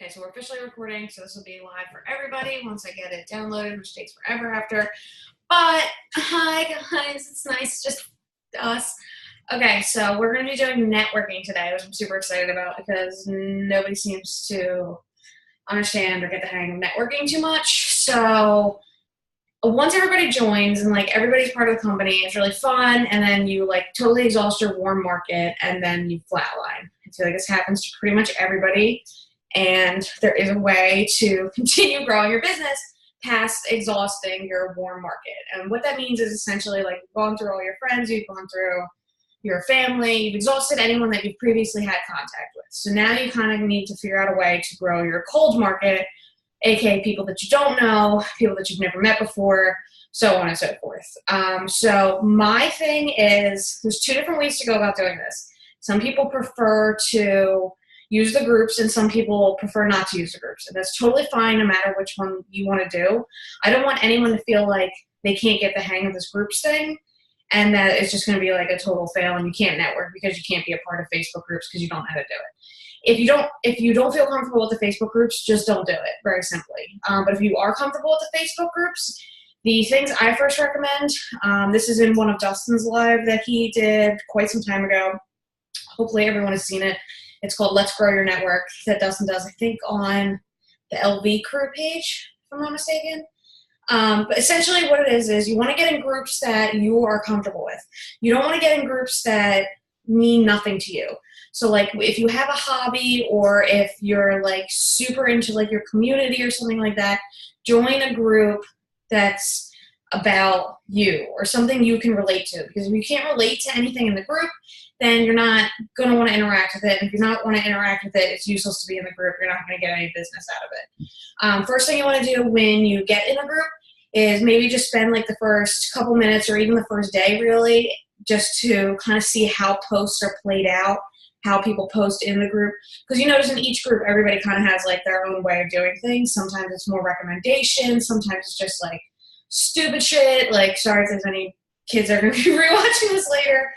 Okay, so we're officially recording, so this will be live for everybody once I get it downloaded, which takes forever after. But hi guys, it's nice just us. Okay, so we're going to be doing networking today, which I'm super excited about because nobody seems to understand or get the hang of networking too much. So once everybody joins and like everybody's part of the company, it's really fun, and then you like totally exhaust your warm market and then you flatline. I feel like this happens to pretty much everybody, and there is a way to continue growing your business past exhausting your warm market. And what that means is essentially like you've gone through all your friends, you've gone through your family, you've exhausted anyone that you've previously had contact with. So now you kind of need to figure out a way to grow your cold market, aka people that you don't know, people that you've never met before, so on and so forth. So my thing is, there's two different ways to go about doing this. Some people prefer to use the groups and some people prefer not to use the groups. And that's totally fine no matter which one you want to do. I don't want anyone to feel like they can't get the hang of this groups thing and that it's just going to be like a total fail and you can't network because you can't be a part of Facebook groups because you don't know how to do it. If you don't feel comfortable with the Facebook groups, just don't do it, very simply. But if you are comfortable with the Facebook groups, the things I first recommend, this is in one of Dustin's live that he did quite some time ago. Hopefully everyone has seen it. It's called Let's Grow Your Network that Dustin does, I think, on the LV Crew page, if I'm not mistaken. But essentially what it is you want to get in groups that you are comfortable with. You don't want to get in groups that mean nothing to you. So like if you have a hobby or if you're like super into like your community or something like that, join a group that's about you or something you can relate to. Because if you can't relate to anything in the group, then you're not going to want to interact with it. And if you're not want to interact with it, it's useless to be in the group. You're not going to get any business out of it. First thing you want to do when you get in a group is maybe just spend like the first couple minutes or even the first day really just to kind of see how posts are played out, how people post in the group. Because you notice in each group, everybody kind of has like their own way of doing things. Sometimes it's more recommendations. Sometimes it's just like stupid shit. Like, sorry if there's any kids that are going to be rewatching this later.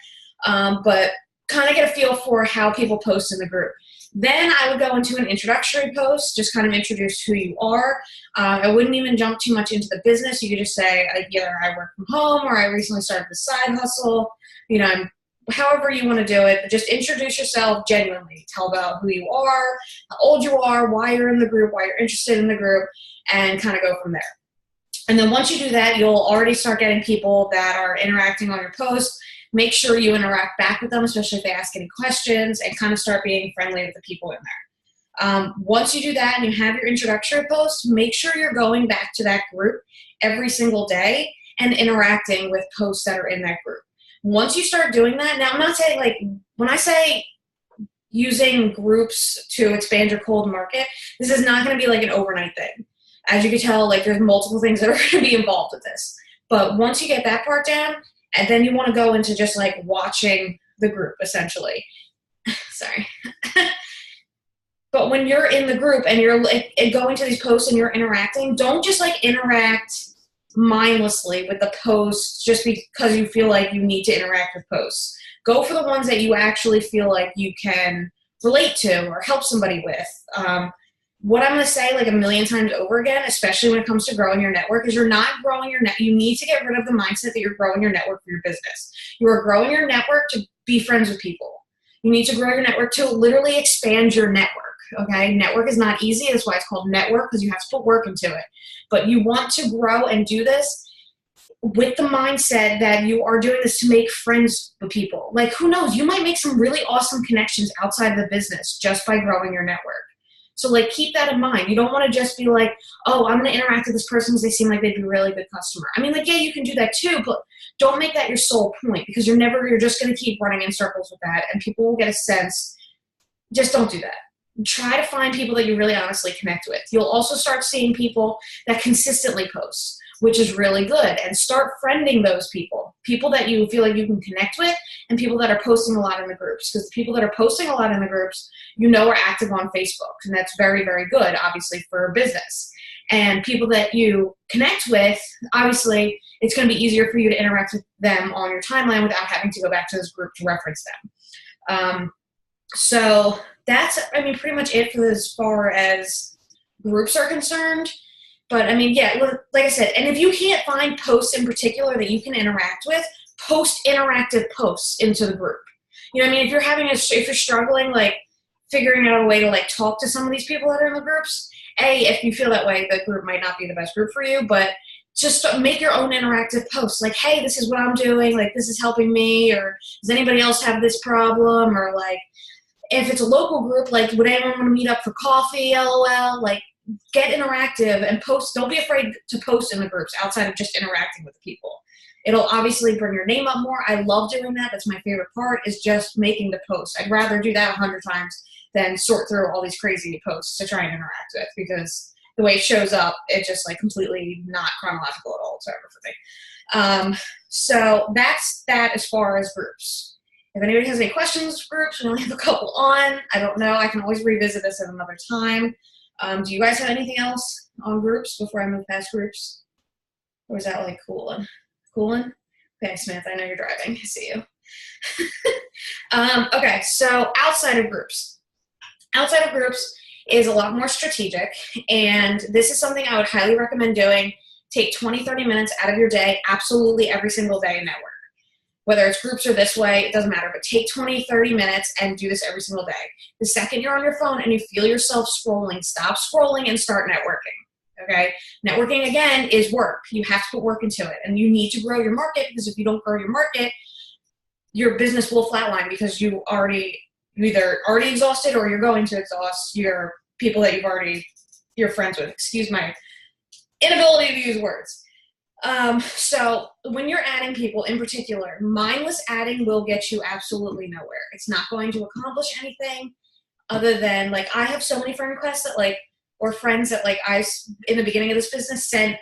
But kind of get a feel for how people post in the group. Then I would go into an introductory post, just kind of introduce who you are. I wouldn't even jump too much into the business. You could just say either I work from home or I recently started a side hustle. You know, however you want to do it, but just introduce yourself genuinely. Tell about who you are, how old you are, why you're in the group, why you're interested in the group, and kind of go from there. And then once you do that, you'll already start getting people that are interacting on your post. Make sure you interact back with them, especially if they ask any questions, and kind of start being friendly with the people in there. Once you do that and you have your introductory post, make sure you're going back to that group every single day and interacting with posts that are in that group. Once you start doing that, now I'm not saying like, when I say using groups to expand your cold market, this is not going to be like an overnight thing. As you can tell, like there's multiple things that are going to be involved with this. But once you get that part down, and then you want to go into just like watching the group essentially. Sorry. But when you're in the group and you're like going to these posts and you're interacting, don't just like interact mindlessly with the posts just because you feel like you need to interact with posts. Go for the ones that you actually feel like you can relate to or help somebody with. What I'm going to say like a million times over again, especially when it comes to growing your network, is you're not growing your net. You need to get rid of the mindset that you're growing your network for your business. You are growing your network to be friends with people. You need to grow your network to literally expand your network. Okay, network is not easy. That's why it's called network, because you have to put work into it. But you want to grow and do this with the mindset that you are doing this to make friends with people. Like, who knows? You might make some really awesome connections outside of the business just by growing your network. So, like, keep that in mind. You don't want to just be like, oh, I'm going to interact with this person because they seem like they'd be a really good customer. I mean, like, yeah, you can do that too, but don't make that your sole point because you're just going to keep running in circles with that, and people will get a sense. Just don't do that. Try to find people that you really honestly connect with. You'll also start seeing people that consistently post, which is really good, and start friending those people that you feel like you can connect with, and people that are posting a lot in the groups, because the people that are posting a lot in the groups, you know, are active on Facebook, and that's very, very good, obviously, for business. And people that you connect with, obviously, it's going to be easier for you to interact with them on your timeline without having to go back to this group to reference them. So that's, I mean, pretty much it for as far as groups are concerned. But I mean, yeah, like I said, and if you can't find posts in particular that you can interact with, post interactive posts into the group. You know what I mean? If you're if you're struggling, like figuring out a way to like talk to some of these people that are in the groups, if you feel that way, the group might not be the best group for you, but just make your own interactive posts. Like, hey, this is what I'm doing. Like, this is helping me. Or does anybody else have this problem? Or like, if it's a local group, like, would anyone want to meet up for coffee? LOL. Like, get interactive and post. Don't be afraid to post in the groups outside of just interacting with the people. It'll obviously bring your name up more. I love doing that. That's my favorite part, is just making the post. I'd rather do that 100 times than sort through all these crazy posts to try and interact with, because the way it shows up, it's just like completely not chronological at all whatsoever for me. So that's that as far as groups. If anybody has any questions for groups, we only have a couple on. I don't know. I can always revisit this at another time. Do you guys have anything else on groups before I move past groups? Or is that like cooling? Cooling? Okay, Smith, I know you're driving. I see you. Okay, so outside of groups. Outside of groups is a lot more strategic, and this is something I would highly recommend doing. Take 20, 30 minutes out of your day, absolutely every single day, and network. Whether it's groups or this way, it doesn't matter, but take 20, 30 minutes and do this every single day. The second you're on your phone and you feel yourself scrolling, stop scrolling and start networking, okay? Networking, again, is work. You have to put work into it, and you need to grow your market, because if you don't grow your market, your business will flatline, because you're either already exhausted or you're going to exhaust your people that you're friends with. Excuse my inability to use words. So when you're adding people in particular, mindless adding will get you absolutely nowhere. It's not going to accomplish anything other than, like, I have so many friend requests that, like, or friends that, like, in the beginning of this business sent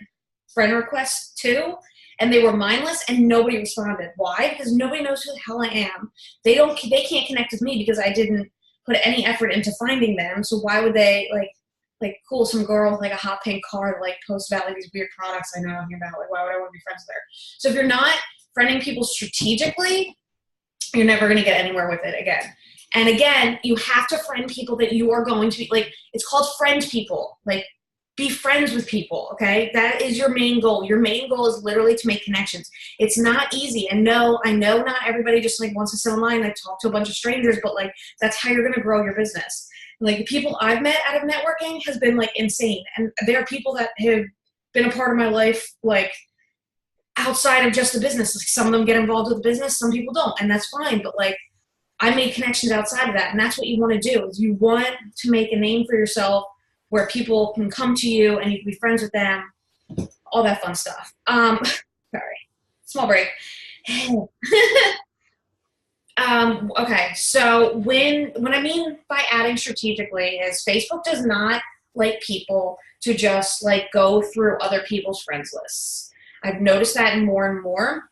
friend requests to, and they were mindless and nobody responded. Why? Because nobody knows who the hell I am. They can't connect with me because I didn't put any effort into finding them. So why would they, like, cool, some girl with like a hot pink car like posts about like these weird products I know nothing about. Like, why would I want to be friends with her? So if you're not friending people strategically, you're never going to get anywhere with it again. And again, you have to friend people that you are going to be, like, it's called friend people. Like, be friends with people, okay? That is your main goal. Your main goal is literally to make connections. It's not easy. And no, I know not everybody just like wants to sit online, like talk to a bunch of strangers, but like that's how you're going to grow your business. Like, the people I've met out of networking has been like insane. And there are people that have been a part of my life, like, outside of just the business. Like, some of them get involved with the business, some people don't, and that's fine. But like, I made connections outside of that, and that's what you want to do. Is you want to make a name for yourself where people can come to you and you can be friends with them, all that fun stuff. Sorry, small break. Okay, so when I mean by adding strategically is Facebook does not like people to just like go through other people's friends lists. I've noticed that more and more.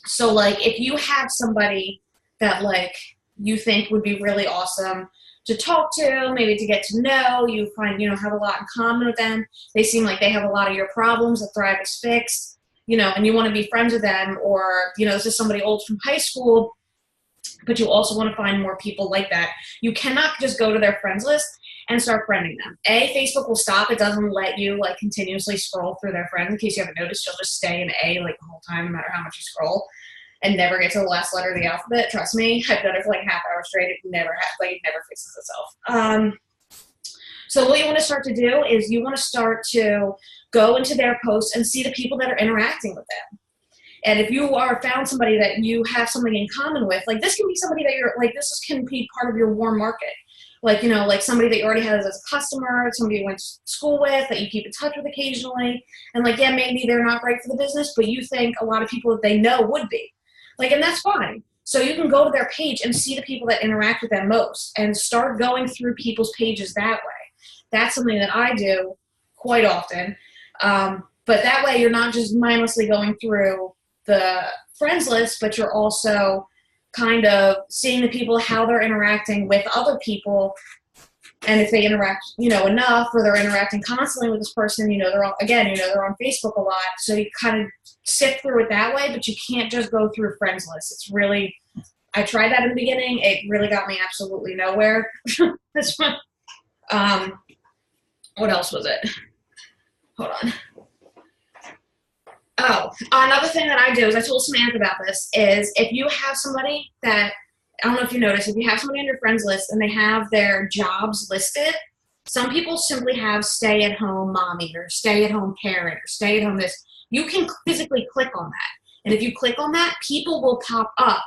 So like, if you have somebody that like you think would be really awesome to talk to, maybe to get to know, you find, have a lot in common with them. They seem like they have a lot of your problems that Thrive is fixed, and you want to be friends with them, or, this is somebody old from high school, but you also want to find more people like that. You cannot just go to their friends list and start friending them. Facebook will stop. It doesn't let you like continuously scroll through their friends. In case you haven't noticed, you'll just stay in A like the whole time, no matter how much you scroll, and never get to the last letter of the alphabet. Trust me, I've done it for like half hour straight. It never fixes itself. So what you want to start to do is you want to start to go into their posts and see the people that are interacting with them. And if you are found somebody that you have something in common with, like, this can be somebody that you're like, this can be part of your warm market. Like, like somebody that you already have as a customer, somebody you went to school with, that you keep in touch with occasionally. And like, yeah, maybe they're not right for the business, but you think a lot of people that they know would be. Like, and that's fine. So you can go to their page and see the people that interact with them most and start going through people's pages that way. That's something that I do quite often. But that way you're not just mindlessly going through the friends list, but you're also kind of seeing the people, how they're interacting with other people. And if they interact, enough, or they're interacting constantly with this person, they're on Facebook a lot. So you kind of sift through it that way, but you can't just go through friends lists. It's really I tried that in the beginning. It really got me absolutely nowhere. This one. What else was it? Hold on. Oh, another thing that I do is I told Samantha about this is if you have somebody that, I don't know if you noticed, if you have somebody on your friends list and they have their jobs listed, some people simply have stay-at-home mommy or stay-at-home parent or stay-at-home this. You can physically click on that. And if you click on that, people will pop up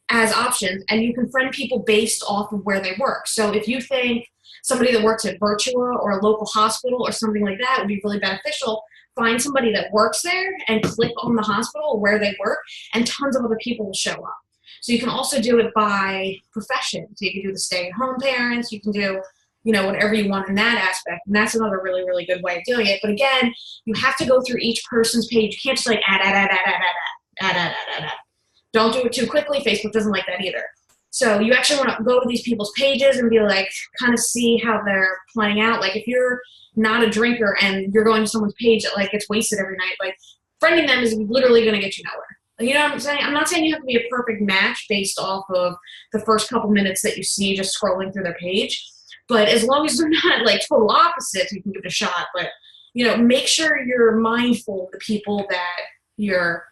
as options and you can friend people based off of where they work. So if you think somebody that works at Virtua or a local hospital or something like that would be really beneficial, find somebody that works there and click on the hospital or where they work, and tons of other people will show up. So you can also do it by profession. So you can do the stay-at-home parents, you can do, you know, whatever you want in that aspect. And that's another really, really good way of doing it. But again, you have to go through each person's page. You can't just like add. Don't do it too quickly. Facebook doesn't like that either. So you actually want to go to these people's pages and be like, kind of see how they're playing out. Like if you're not a drinker and you're going to someone's page that like gets wasted every night, like friending them is literally going to get you nowhere. You know what I'm saying? I'm not saying you have to be a perfect match based off of the first couple minutes that you see just scrolling through their page. But as long as they're not like total opposites, you can give it a shot. But, you know, make sure you're mindful of the people that you're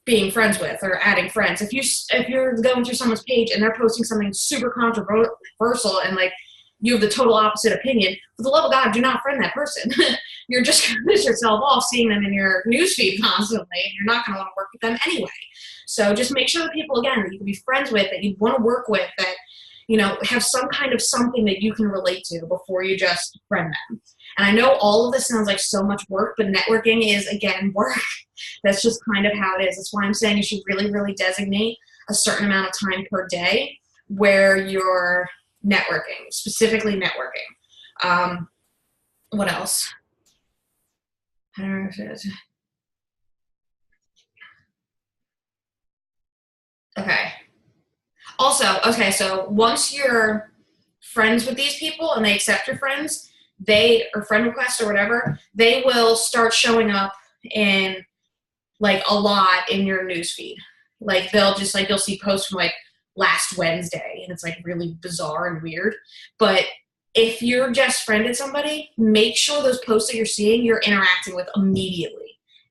being friends with or adding friends. If you're going through someone's page and they're posting something super controversial and like you have the total opposite opinion, for the love of God, do not friend that person. You're just going to piss yourself off seeing them in your newsfeed constantly, and you're not going to want to work with them anyway. So just make sure the people, again, that you can be friends with, that you want to work with, that, you know, have some kind of something that you can relate to before you just friend them. And I know all of this sounds like so much work, but networking is, again, work. That's just kind of how it is. That's why I'm saying you should really, really designate a certain amount of time per day where you're networking, specifically networking. What else? I don't know if it's... Okay. Also, okay, so once you're friends with these people and they accept your friends, or friend requests or whatever, they will start showing up in like a lot in your newsfeed. Like they'll just like, you'll see posts from like last Wednesday and it's like really bizarre and weird. But if you're just friended somebody, make sure those posts that you're seeing, you're interacting with immediately.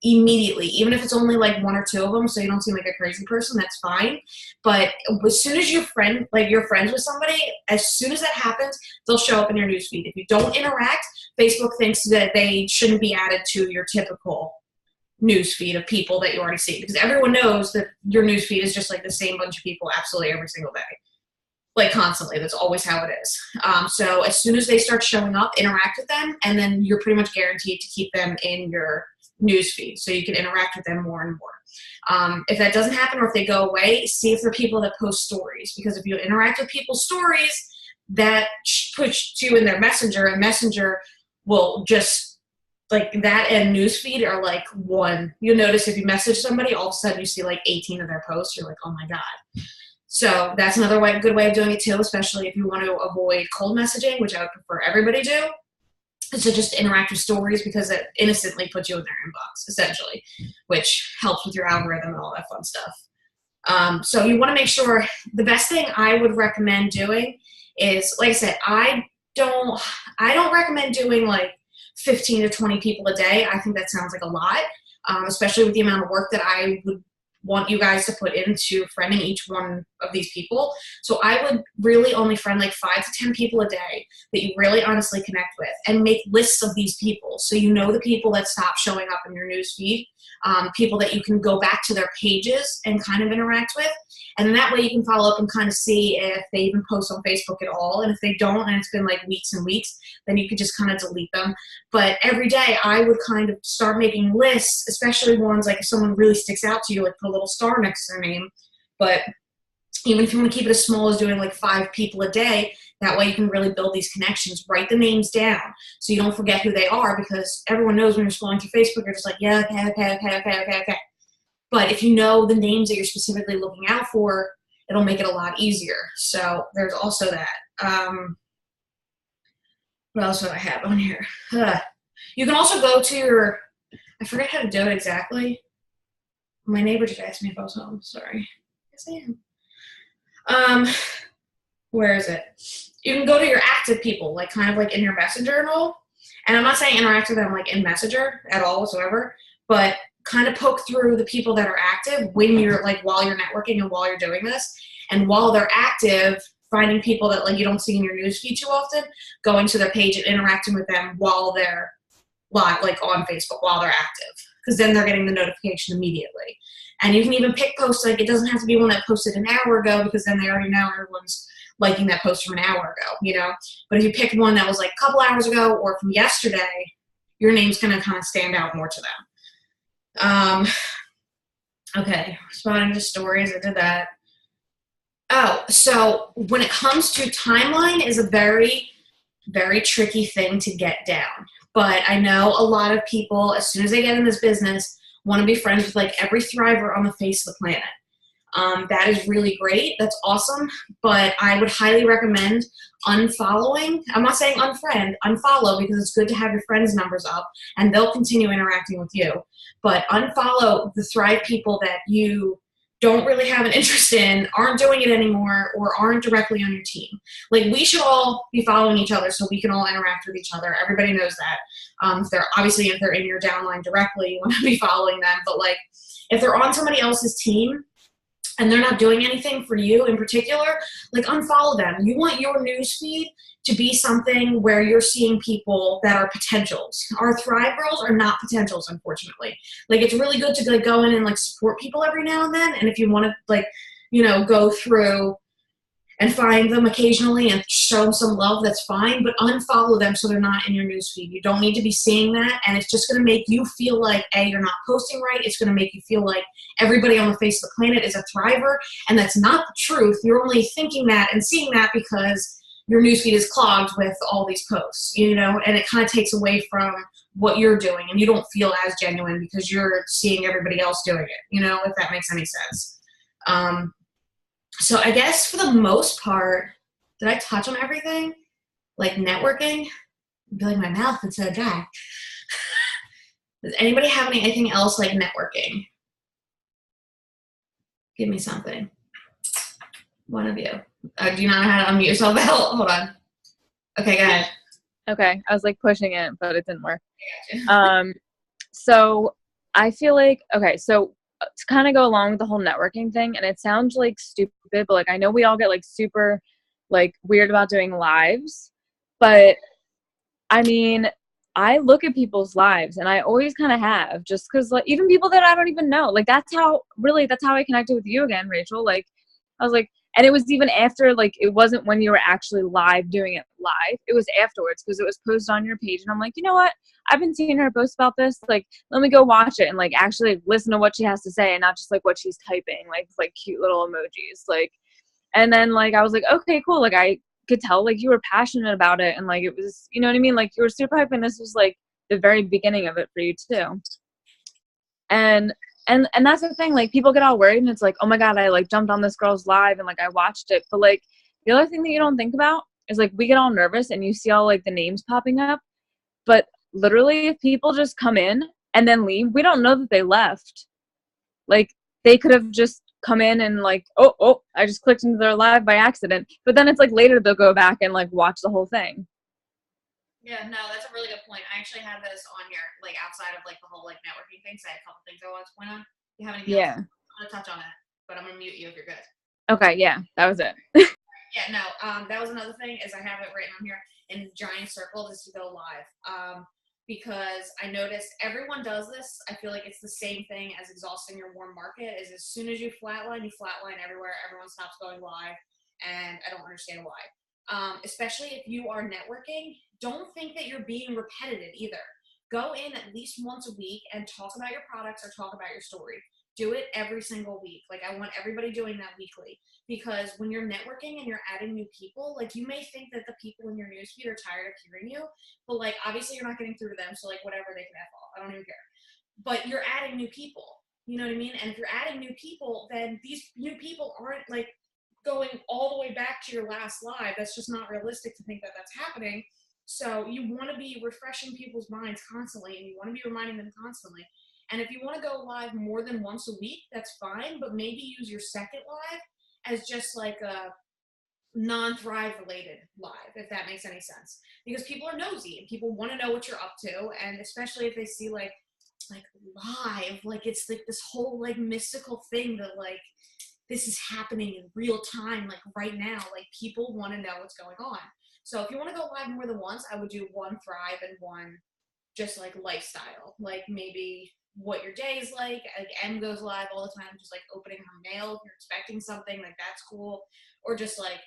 Even if it's only like one or two of them, so you don't seem like a crazy person, that's fine. But as soon as you're friends with somebody, as soon as that happens, they'll show up in your newsfeed. If you don't interact, Facebook thinks that they shouldn't be added to your typical newsfeed of people that you already see, because everyone knows that your newsfeed is just like the same bunch of people absolutely every single day, like constantly. That's always how it is. So as soon as they start showing up, interact with them, and then you're pretty much guaranteed to keep them in your newsfeed so you can interact with them more and more. If that doesn't happen, or if they go away, see if they're people that post stories, because if you interact with people's stories, that puts you in their messenger, and messenger will just like that, and newsfeed are like one. You'll notice if you message somebody, all of a sudden you see like 18 of their posts. You're like, oh my God. So that's another good way of doing it too, especially if you want to avoid cold messaging, which I would prefer everybody do. To just interact with stories, because it innocently puts you in their inbox, essentially, which helps with your algorithm and all that fun stuff. So you want to make sure, the best thing I would recommend doing is, like I said, I don't recommend doing like 15 to 20 people a day. I think that sounds like a lot, especially with the amount of work that I would want you guys to put into friending each one of these people. So I would really only friend like 5 to 10 people a day that you really honestly connect with, and make lists of these people. So you know the people that stop showing up in your newsfeed, people that you can go back to their pages and kind of interact with. And then that way you can follow up and kind of see if they even post on Facebook at all. And if they don't, and it's been like weeks and weeks, then you could just kind of delete them. But every day I would kind of start making lists, especially ones like if someone really sticks out to you, like put a little star next to their name. But even if you want to keep it as small as doing like 5 people a day, that way you can really build these connections. Write the names down so you don't forget who they are, because everyone knows when you're scrolling through Facebook, you're just like, yeah, okay. But if you know the names that you're specifically looking out for, it'll make it a lot easier. So there's also that. What else do I have on here? You can also go to your, I forget how to do it exactly. My neighbor just asked me if I was home. Sorry. Yes, I am. Um, where is it? You can go to your active people, like kind of like in your messenger and all. And I'm not saying interact with them like in messenger at all whatsoever, but kind of poke through the people that are active when you're like while you're networking and while you're doing this. And while they're active, finding people that like you don't see in your newsfeed too often, going to their page and interacting with them while they're live, like on Facebook, while they're active. Because then they're getting the notification immediately. And you can even pick posts, like it doesn't have to be one that posted an hour ago because then they already know everyone's liking that post from an hour ago, you know? But if you pick one that was like a couple hours ago or from yesterday, your name's gonna kind of stand out more to them. Okay, responding to stories, I did that. Oh, so when it comes to timeline is a very, very tricky thing to get down. But I know a lot of people, as soon as they get in this business, want to be friends with like every thriver on the face of the planet. That is really great. That's awesome. But I would highly recommend unfollowing. I'm not saying unfriend, unfollow because it's good to have your friends' numbers up and they'll continue interacting with you. But unfollow the Thrive people that you don't really have an interest in, aren't doing it anymore, or aren't directly on your team. Like we should all be following each other so we can all interact with each other. Everybody knows that. If they're in your downline directly, you want to be following them. But like if they're on somebody else's team, and they're not doing anything for you in particular, like unfollow them. You want your newsfeed to be something where you're seeing people that are potentials. Our Thrive girls are not potentials, unfortunately. Like it's really good to like go in and like support people every now and then. And if you want to like, you know, go through and find them occasionally and show them some love, that's fine, but unfollow them so they're not in your newsfeed. You don't need to be seeing that, and it's just going to make you feel like, A, you're not posting right. It's going to make you feel like everybody on the face of the planet is a thriver, and that's not the truth. You're only thinking that and seeing that because your newsfeed is clogged with all these posts, you know, and it kind of takes away from what you're doing, and you don't feel as genuine because you're seeing everybody else doing it, you know, if that makes any sense. So I guess for the most part, did I touch on everything? Like networking? I feel like my mouth is so dry. Does anybody have anything else like networking? Give me something. One of you. Do you not know how to unmute yourself? Hold on. Okay, go ahead. Okay, I was like pushing it, but it didn't work. So I feel like, okay, so to kind of go along with the whole networking thing, and it sounds like stupid, but like I know we all get like super like weird about doing lives, but I mean, I look at people's lives and I always kind of have, just because like even people that I don't even know, like that's how I connected with you again, Rachel. Like I was like, and it was even after, like it wasn't when you were actually live doing it live, it was afterwards because it was posted on your page, and I'm like, you know what, I've been seeing her post about this, like let me go watch it and like actually listen to what she has to say and not just like what she's typing, like cute little emojis, like. And then like I was like, okay, cool, like I could tell like you were passionate about it, and like it was, you know what I mean, like you were super hype, and this was like the very beginning of it for you too. And that's the thing, like people get all worried and it's like, oh my god, I like jumped on this girl's live and like I watched it, but like the other thing that you don't think about is like we get all nervous and you see all like the names popping up, but literally if people just come in and then leave, we don't know that they left. Like they could have just come in and like, oh, I just clicked into their live by accident, but then it's like later they'll go back and like watch the whole thing. Yeah, no, that's a really good point. I actually had this on here, like outside of like the whole like networking things. I had a couple things I wanted to point on. You have anything else? Yeah. I'm gonna touch on that, but I'm gonna mute you if you're good. Okay, yeah, that was it. Yeah, no, that was another thing is I have it written on here in giant circles is to go live. Because I noticed everyone does this. I feel like it's the same thing as exhausting your warm market is as soon as you flatline everywhere. Everyone stops going live, and I don't understand why. Especially if you are networking, don't think that you're being repetitive either. Go in at least once a week and talk about your products or talk about your story. Do it every single week. Like I want everybody doing that weekly, because when you're networking and you're adding new people, like you may think that the people in your newsfeed are tired of hearing you, but like obviously you're not getting through to them, so like whatever, they can F off. I don't even care. But you're adding new people. You know what I mean? And if you're adding new people, then these new people aren't like going all the way back to your last live. That's just not realistic to think that that's happening. So you want to be refreshing people's minds constantly, and you want to be reminding them constantly. And if you want to go live more than once a week, that's fine, but maybe use your second live as just like a non-Thrive related live, if that makes any sense. Because people are nosy and people want to know what you're up to, and especially if they see like live, like it's like this whole like mystical thing that like this is happening in real time, like right now, like people want to know what's going on. So if you want to go live more than once, I would do one Thrive and one just like lifestyle, like maybe what your day is like M goes live all the time, just like opening her mail if you're expecting something, like that's cool. Or just like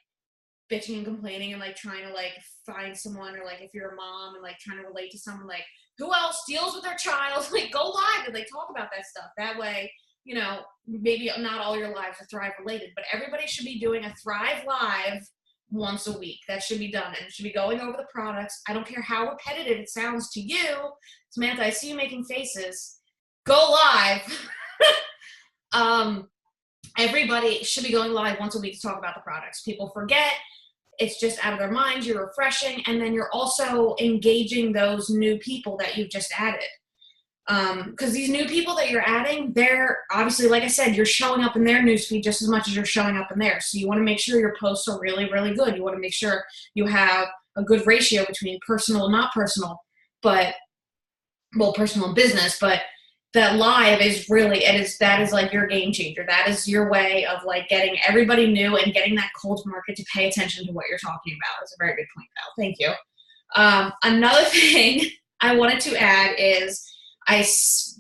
bitching and complaining and like trying to like find someone, or like if you're a mom and like trying to relate to someone, like who else deals with their child, like go live and like talk about that stuff. That way, you know, maybe not all your lives are Thrive related, but everybody should be doing a Thrive live once a week. That should be done, and it should be going over the products. I don't care how repetitive it sounds to you. Samantha, I see you making faces. Go live. Everybody should be going live once a week to talk about the products. People forget. It's just out of their minds. You're refreshing, and then you're also engaging those new people that you've just added. Because these new people that you're adding, they're obviously, like I said, you're showing up in their newsfeed just as much as you're showing up in theirs. So you want to make sure your posts are really, really good. You want to make sure you have a good ratio between personal and not personal, but well, personal and business. But that live is really, that is like your game changer. That is your way of like getting everybody new and getting that cold market to pay attention to what you're talking about. That's a very good point, Val. Thank you. Another thing I wanted to add is I've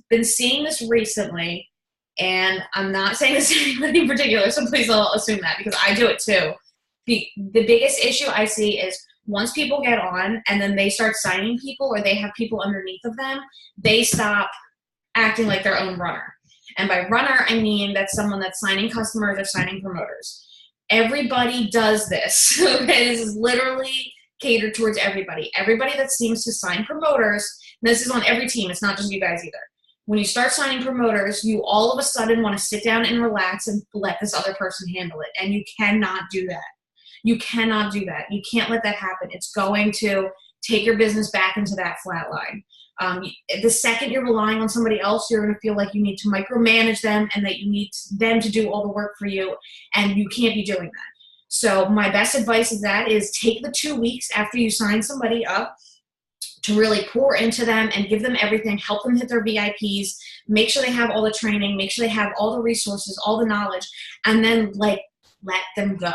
been seeing this recently, and I'm not saying this to anybody in particular, so please don't assume that, because I do it too. The biggest issue I see is once people get on and then they start signing people, or they have people underneath of them, they stop acting like their own runner. And by runner, I mean that's someone that's signing customers or signing promoters. Everybody does this. Okay? This is literally catered towards everybody. Everybody that seems to sign promoters, and this is on every team, it's not just you guys either. When you start signing promoters, you all of a sudden want to sit down and relax and let this other person handle it. And you cannot do that. You cannot do that. You can't let that happen. It's going to take your business back into that flat line. The second you're relying on somebody else, you're going to feel like you need to micromanage them and that you need them to do all the work for you, and you can't be doing that. So my best advice is take the 2 weeks after you sign somebody up to really pour into them and give them everything, help them hit their VIPs, make sure they have all the training, make sure they have all the resources, all the knowledge, and then like let them go.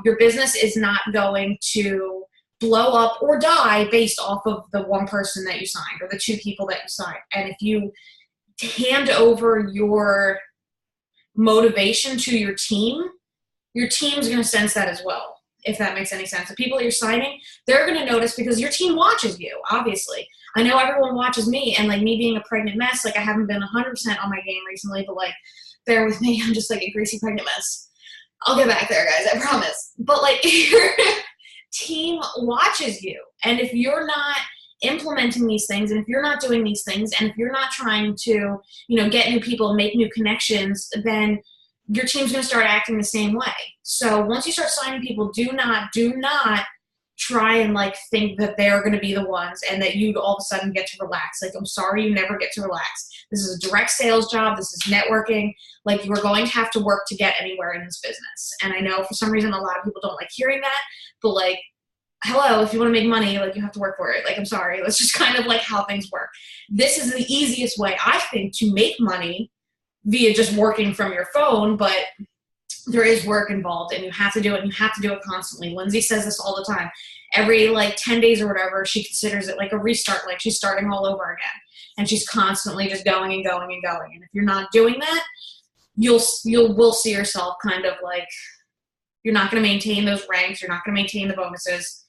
Your business is not going to blow up or die based off of the one person that you signed or the two people that you signed. And if you hand over your motivation to your team's going to sense that as well, if that makes any sense. The people that you're signing, they're going to notice because your team watches you, obviously. I know everyone watches me, and like me being a pregnant mess, like I haven't been 100% on my game recently, but like bear with me, I'm just like a greasy pregnant mess. I'll get back there, guys, I promise. But like your team watches you, and if you're not implementing these things, and if you're not doing these things, and if you're not trying to, get new people and make new connections, then your team's going to start acting the same way. So once you start signing people, do not try and like think that they're going to be the ones and that you all of a sudden get to relax. Like, I'm sorry, you never get to relax. This is a direct sales job. This is networking. Like, you are going to have to work to get anywhere in this business. And I know for some reason a lot of people don't like hearing that, but like, hello, if you want to make money, like, you have to work for it. Like, I'm sorry. That's just kind of like how things work. This is the easiest way, I think, to make money via just working from your phone, but there is work involved, and you have to do it, and you have to do it constantly. Lindsay says this all the time. Every like 10 days or whatever, she considers it like a restart, like she's starting all over again. And she's constantly just going and going and going. And if you're not doing that, will see yourself kind of like, you're not going to maintain those ranks, you're not going to maintain the bonuses,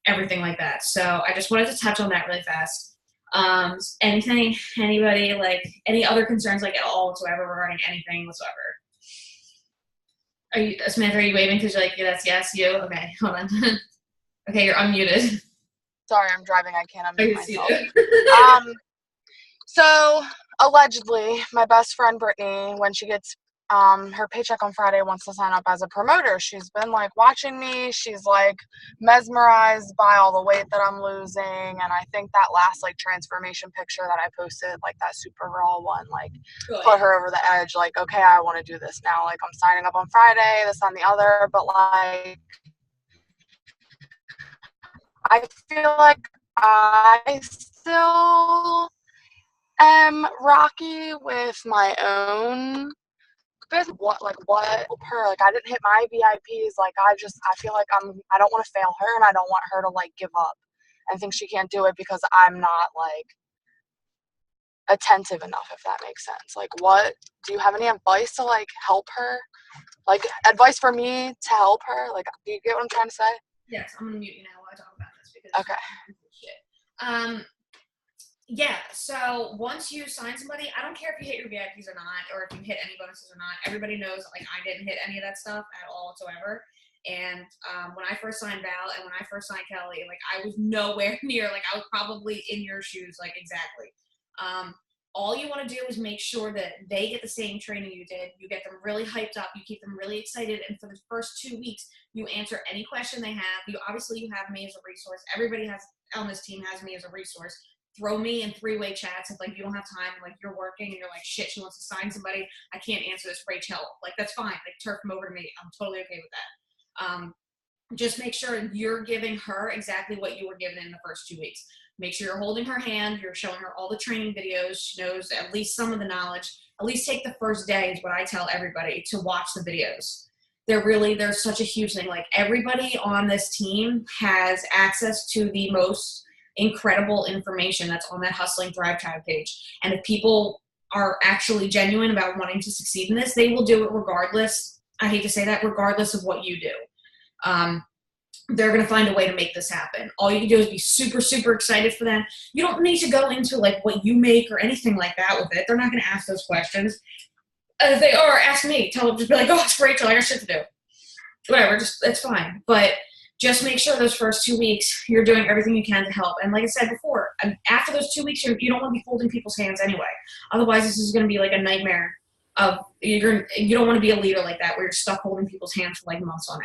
everything like that. So I just wanted to touch on that really fast. Anybody, like any other concerns, like at all whatsoever regarding anything whatsoever? Samantha, are you waving because you're like, yeah, that's yes, you? Okay, hold on. Okay, you're unmuted. Sorry, I'm driving. I can't unmute myself. So allegedly, my best friend Brittany, when she gets her paycheck on Friday, wants to sign up as a promoter. She's been like watching me. She's like mesmerized by all the weight that I'm losing. And I think that last like transformation picture that I posted, like that Supergirl one, like put her over the edge. Like, okay, I want to do this now. Like, I'm signing up on Friday, this on the other. But like, I feel like I still am rocky with my own what her, like I didn't hit my VIPs, like I feel like I don't want to fail her, and I don't want her to like give up and think she can't do it because I'm not like attentive enough, if that makes sense. Like, what do you have any advice to like help her, like advice for me to help her? Like, do you get what I'm trying to say? Yes, I'm gonna mute you now while I talk about this because okay. Yeah, so once you sign somebody, I don't care if you hit your VIPs or not, or if you hit any bonuses or not. Everybody knows that, like, I didn't hit any of that stuff at all whatsoever. And when I first signed Val and when I first signed Kelly, like, I was nowhere near, like, I was probably in your shoes, like, exactly. All you want to do is make sure that they get the same training you did. You get them really hyped up. You keep them really excited. And for the first 2 weeks, you answer any question they have. You have me as a resource. Everybody on this team has me as a resource. Throw me in 3-way chats if like you don't have time, like you're working and you're like, shit, she wants to sign somebody. I can't answer this. Rachel, like that's fine. Like turf them over to me. I'm totally okay with that. Just make sure you're giving her exactly what you were given in the first 2 weeks. Make sure you're holding her hand. You're showing her all the training videos. She knows at least some of the knowledge. At least take the first day is what I tell everybody, to watch the videos. They're such a huge thing. Like everybody on this team has access to the most incredible information that's on that Hustling Thrive Tribe page. And if people are actually genuine about wanting to succeed in this, they will do it regardless. I hate to say that, regardless of what you do. They're going to find a way to make this happen. All you can do is be super, super excited for them. You don't need to go into like what you make or anything like that with it. They're not going to ask those questions. If they are, ask me. Tell them, just be like, oh, it's Rachel. I got shit to do. Whatever, it's fine. But just make sure those first 2 weeks you're doing everything you can to help. And like I said before, after those 2 weeks, you don't want to be holding people's hands anyway. Otherwise, this is going to be like a nightmare. You don't want to be a leader like that where you're stuck holding people's hands for like months on end.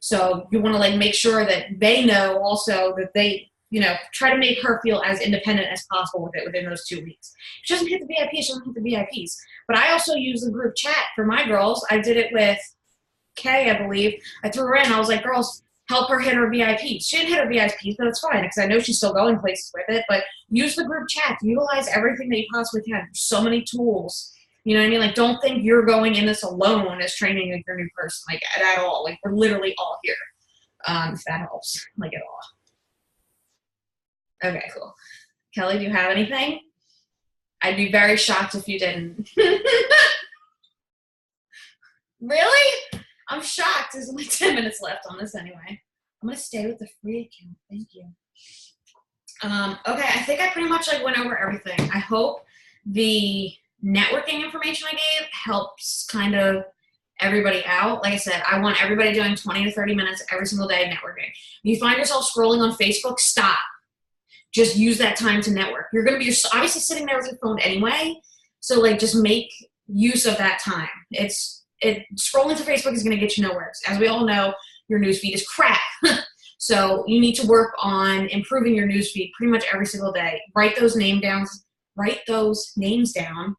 So you want to like make sure that they know also that they, try to make her feel as independent as possible with it within those 2 weeks. If she doesn't hit the VIPs, she doesn't hit the VIPs. But I also use the group chat for my girls. I did it with Kay, I believe. I threw her in. I was like, girls, help her hit her VIPs. She didn't hit her VIPs, but it's fine because I know she's still going places with it. But use the group chat. Utilize everything that you possibly can. There's so many tools. You know what I mean? Like, don't think you're going in this alone as training like your new person, like at all. Like, we're literally all here. If that helps, like at all. Okay, cool. Kelly, do you have anything? I'd be very shocked if you didn't. Really? I'm shocked. There's only 10 minutes left on this anyway. I'm going to stay with the free account. Thank you. Okay, I think I pretty much like went over everything. I hope the networking information I gave helps kind of everybody out. Like I said, I want everybody doing 20 to 30 minutes every single day networking. If you find yourself scrolling on Facebook, stop. Just use that time to network. You're going to be obviously sitting there with your phone anyway, so like just make use of that time. Scrolling through Facebook is going to get you nowhere. As we all know, your newsfeed is crap. So you need to work on improving your newsfeed pretty much every single day. Write those names down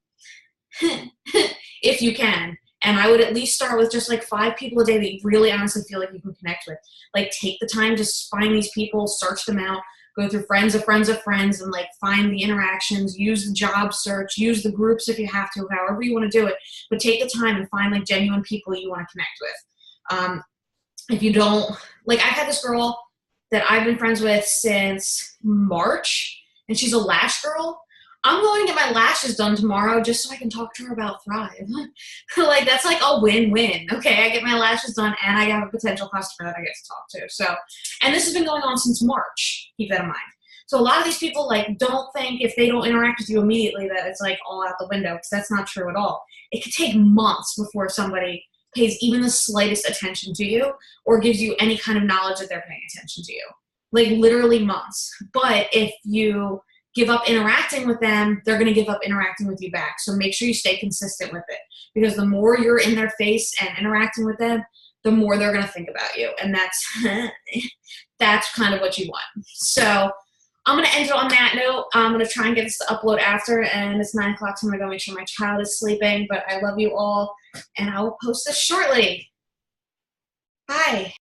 if you can. And I would at least start with just like 5 people a day that you really honestly feel like you can connect with. Like take the time to find these people, search them out, go through friends of friends of friends and like find the interactions, use the job search, use the groups if you have to, however you want to do it. But take the time and find like genuine people you want to connect with. If you don't, like I've had this girl that I've been friends with since March and she's a lash girl. I'm going to get my lashes done tomorrow just so I can talk to her about Thrive. Like, that's like a win-win. Okay, I get my lashes done and I have a potential customer that I get to talk to. So, and this has been going on since March. Keep that in mind. So a lot of these people, like, don't think if they don't interact with you immediately that it's, like, all out the window, because that's not true at all. It could take months before somebody pays even the slightest attention to you or gives you any kind of knowledge that they're paying attention to you. Like, literally months. But if you give up interacting with them, they're going to give up interacting with you back. So make sure you stay consistent with it, because the more you're in their face and interacting with them, the more they're going to think about you. And that's kind of what you want. So I'm going to end it on that note. I'm going to try and get this to upload after, and it's 9 o'clock, so I'm going to go make sure my child is sleeping. But I love you all, and I will post this shortly. Bye.